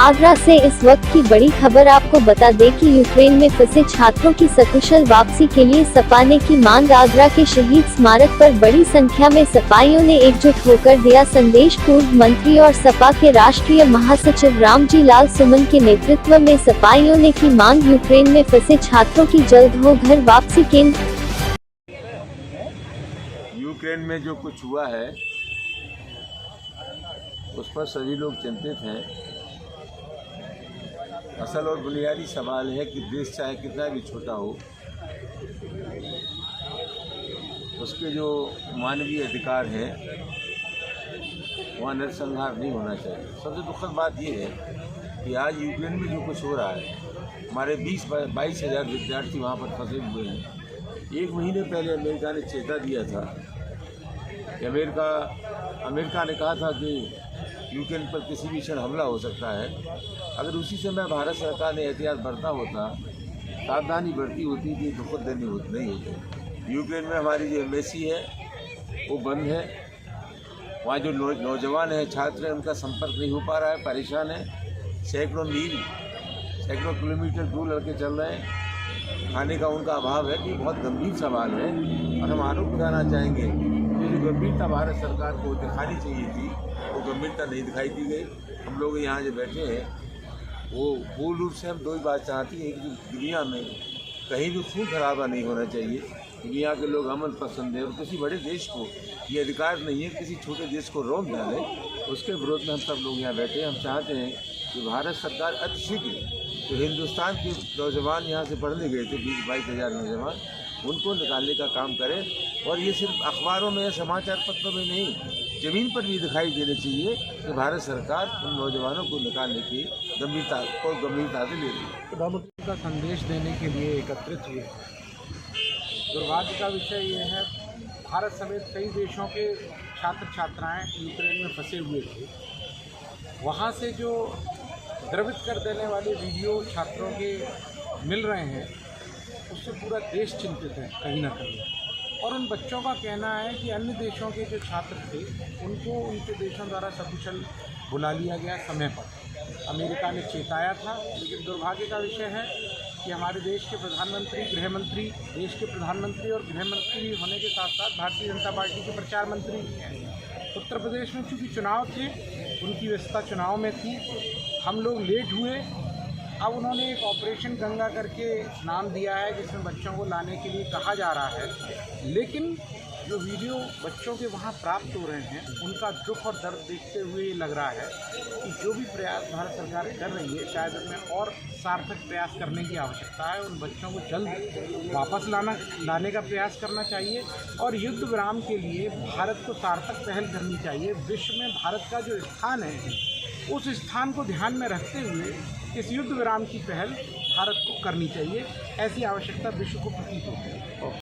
आगरा से इस वक्त की बड़ी खबर आपको बता दें कि यूक्रेन में फंसे छात्रों की सकुशल वापसी के लिए सपा ने की मांग। आगरा के शहीद स्मारक पर बड़ी संख्या में सपाइयों ने एकजुट होकर दिया संदेश। पूर्व मंत्री और सपा के राष्ट्रीय महासचिव रामजी लाल सुमन के नेतृत्व में सपाइयों ने की मांग, यूक्रेन में फंसे छात्रों की जल्द हो घर वापसी। केंद्र यूक्रेन में जो कुछ हुआ है उस पर सभी लोग चिंतित हैं। असल और बुनियादी सवाल है कि देश चाहे कितना भी छोटा हो, उसके जो मानवीय अधिकार हैं वहाँ नरसंहार नहीं होना चाहिए। सबसे दुखद बात यह है कि आज यूक्रेन में जो कुछ हो रहा है, हमारे 20-22 हज़ार विद्यार्थी वहाँ पर फंसे हुए हैं। एक महीने पहले अमेरिका ने चेता दिया था कि अमेरिका ने कहा था कि यूक्रेन पर किसी भी क्षण हमला हो सकता है। अगर उसी समय भारत सरकार ने एहतियात बरता होता, सावधानी बरती होती, कि दुखद नहीं होती। यूक्रेन में हमारी जो एम्बेसी है वो बंद है। वहाँ जो नौजवान हैं, छात्र हैं, उनका संपर्क नहीं हो पा रहा है, परेशान है। सैकड़ों किलोमीटर दूर लड़के चल रहे हैं। खाने का उनका अभाव है। कि बहुत गंभीर सवाल है और हम आरोप लगाना चाहेंगे कि जो गंभीरता भारत सरकार को दिखानी चाहिए थी वो गंभीरता नहीं दिखाई दी गई। हम लोग यहाँ जो बैठे हैं वो मूल रूप से हम दो ही बात चाहती हैं कि दुनिया में कहीं भी खून खराबा नहीं होना चाहिए। दुनिया के लोग अमन पसंद है और किसी बड़े देश को ये अधिकार नहीं है किसी छोटे देश को रोक डाले। उसके विरोध में हम सब लोग यहाँ बैठे हैं। हम चाहते हैं कि भारत सरकार अतिशीघ्र जो हिंदुस्तान के नौजवान यहाँ से पढ़ने गए थे, 20-22 हज़ार नौजवान, उनको निकालने का काम करे। और ये सिर्फ अखबारों में या समाचार पत्रों में नहीं, ज़मीन पर भी दिखाई देने चाहिए कि भारत सरकार उन नौजवानों को निकालने की गंभीरता से ले रही है। प्रधानमंत्री का संदेश देने के लिए एकत्रित हुए। दुर्भाग्य का विषय ये है, भारत समेत कई देशों के छात्र छात्राएं यूक्रेन में फंसे हुए थे। वहाँ से जो द्रवित कर देने वाले वीडियो छात्रों के मिल रहे हैं, उससे पूरा देश चिंतित है कहीं ना कहीं। और उन बच्चों का कहना है कि अन्य देशों के जो छात्र थे उनको उनके देशों द्वारा सकुशल बुला लिया गया समय पर। अमेरिका ने चेताया था, लेकिन दुर्भाग्य का विषय है कि हमारे देश के प्रधानमंत्री, गृहमंत्री, देश के प्रधानमंत्री और गृहमंत्री होने के साथ साथ भारतीय जनता पार्टी के प्रचार मंत्री हैं। उत्तर प्रदेश में चूँकि चुनाव थे, उनकी व्यस्तता चुनाव में थी, हम लोग लेट हुए। अब उन्होंने एक ऑपरेशन गंगा करके नाम दिया है जिसमें बच्चों को लाने के लिए कहा जा रहा है। लेकिन जो वीडियो बच्चों के वहाँ प्राप्त हो रहे हैं, उनका दुख और दर्द देखते हुए ये लग रहा है कि जो भी प्रयास भारत सरकार कर रही है, शायद उनमें और सार्थक प्रयास करने की आवश्यकता है। उन बच्चों को जल्द वापस लाने का प्रयास करना चाहिए और युद्ध विराम के लिए भारत को सार्थक पहल करनी चाहिए। विश्व में भारत का जो स्थान है, उस स्थान को ध्यान में रखते हुए इस युद्ध विराम की पहल भारत को करनी चाहिए। ऐसी आवश्यकता विश्व को प्रतीत होती है।